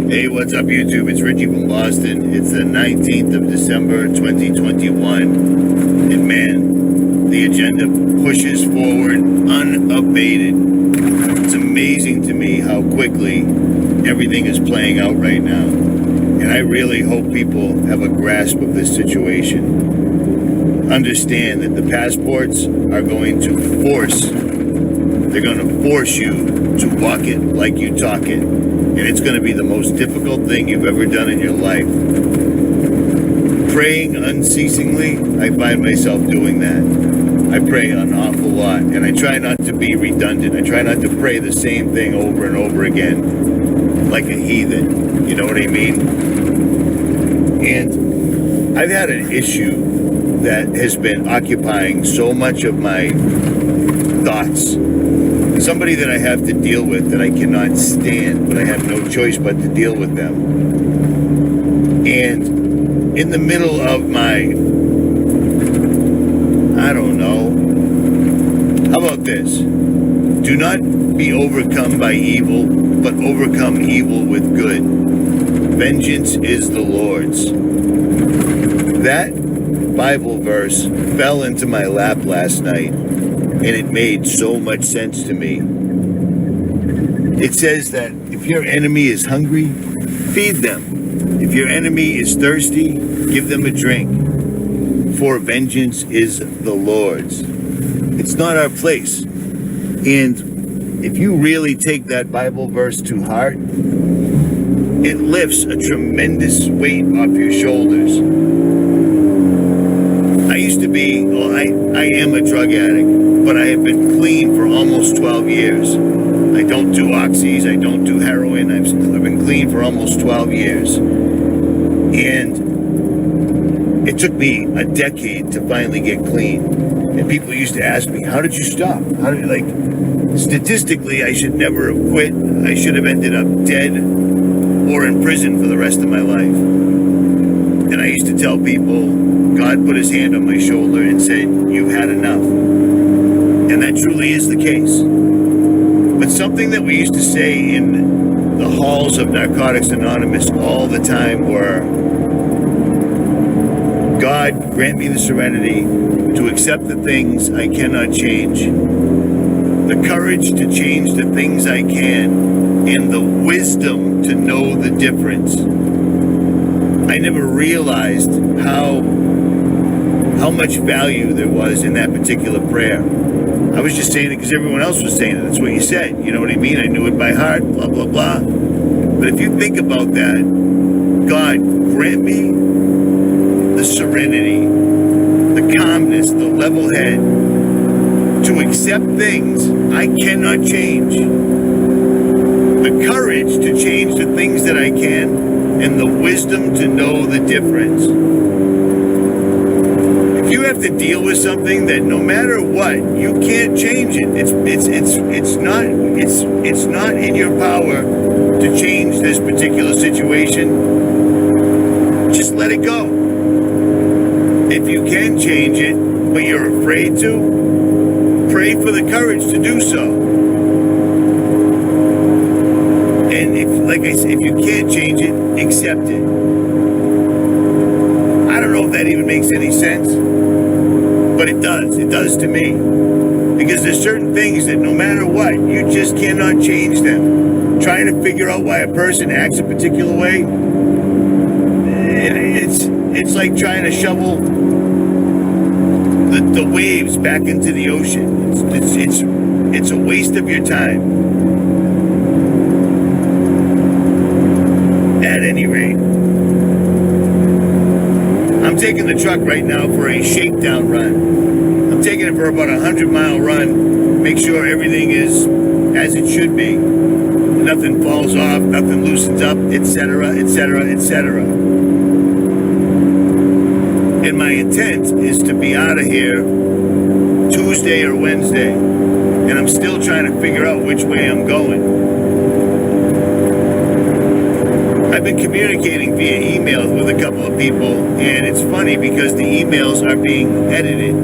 Hey, what's up, YouTube? It's Richie from Boston. It's the 19th of December, 2021. And man, the agenda pushes forward unabated. It's amazing to me how quickly everything is playing out right now. And I really hope people have a grasp of this situation. Understand that the passports are going to they're going to force you to walk it like you talk it. And it's going to be the most difficult thing you've ever done in your life. Praying unceasingly, I find myself doing that. I pray an awful lot, and I try not to be redundant. I try not to pray the same thing over and over again, like a heathen. You know what I mean? And I've had an issue that has been occupying so much of my thoughts. Somebody that I have to deal with that I cannot stand, but I have no choice but to deal with them. And in the middle of my, I don't know, how about this? Do not be overcome by evil, but overcome evil with good. Vengeance is the Lord's. That Bible verse fell into my lap last night, and it made so much sense to me. It says that if your enemy is hungry, feed them. If your enemy is thirsty, give them a drink. For vengeance is the Lord's. It's not our place. And if you really take that Bible verse to heart, it lifts a tremendous weight off your shoulders. I used to be, well, I am a drug addict, but I have been clean for almost 12 years. I don't do oxys, I don't do heroin. I've been clean for almost 12 years. And it took me a decade to finally get clean. And people used to ask me, how did you stop? How did you, like, statistically, I should never have quit. I should have ended up dead or in prison for the rest of my life. And I used to tell people, God put his hand on my shoulder and said, you've had enough. And that truly is the case. But something that we used to say in the halls of Narcotics Anonymous all the time were, God, grant me the serenity to accept the things I cannot change, the courage to change the things I can, and the wisdom to know the difference. I never realized how much value there was in that particular prayer. I was just saying it because everyone else was saying it. That's what you said. You know what I mean? I knew it by heart, blah, blah, blah. But if you think about that, God, grant me the serenity, the calmness, the level head to accept things I cannot change, the courage to change the things that I can, and the wisdom to know the difference. If you have to deal with something that no matter what, you can't change it. It's not in your power to change this particular situation. Just let it go. If you can change it, but you're afraid to, pray for the courage to do so. And if, like I said, if you can't change it, accept it. I don't know if that even makes any sense, but it does. It does to me. Because there's certain things that no matter what, you just cannot change them. Trying to figure out why a person acts a particular way, it's like trying to shovel the waves back into the ocean. It's a waste of your time. At any rate, I'm taking the truck right now for a shakedown run. I'm taking it for about 100-mile run. Make sure everything is as it should be. Nothing falls off, nothing loosens up, etc., etc., etc. And my intent is to be out of here Tuesday or Wednesday. And I'm still trying to figure out which way I'm going. I've been communicating via email with a couple of people, and it's funny because the emails are being edited.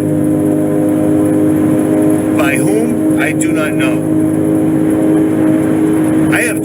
By whom? I do not know. I have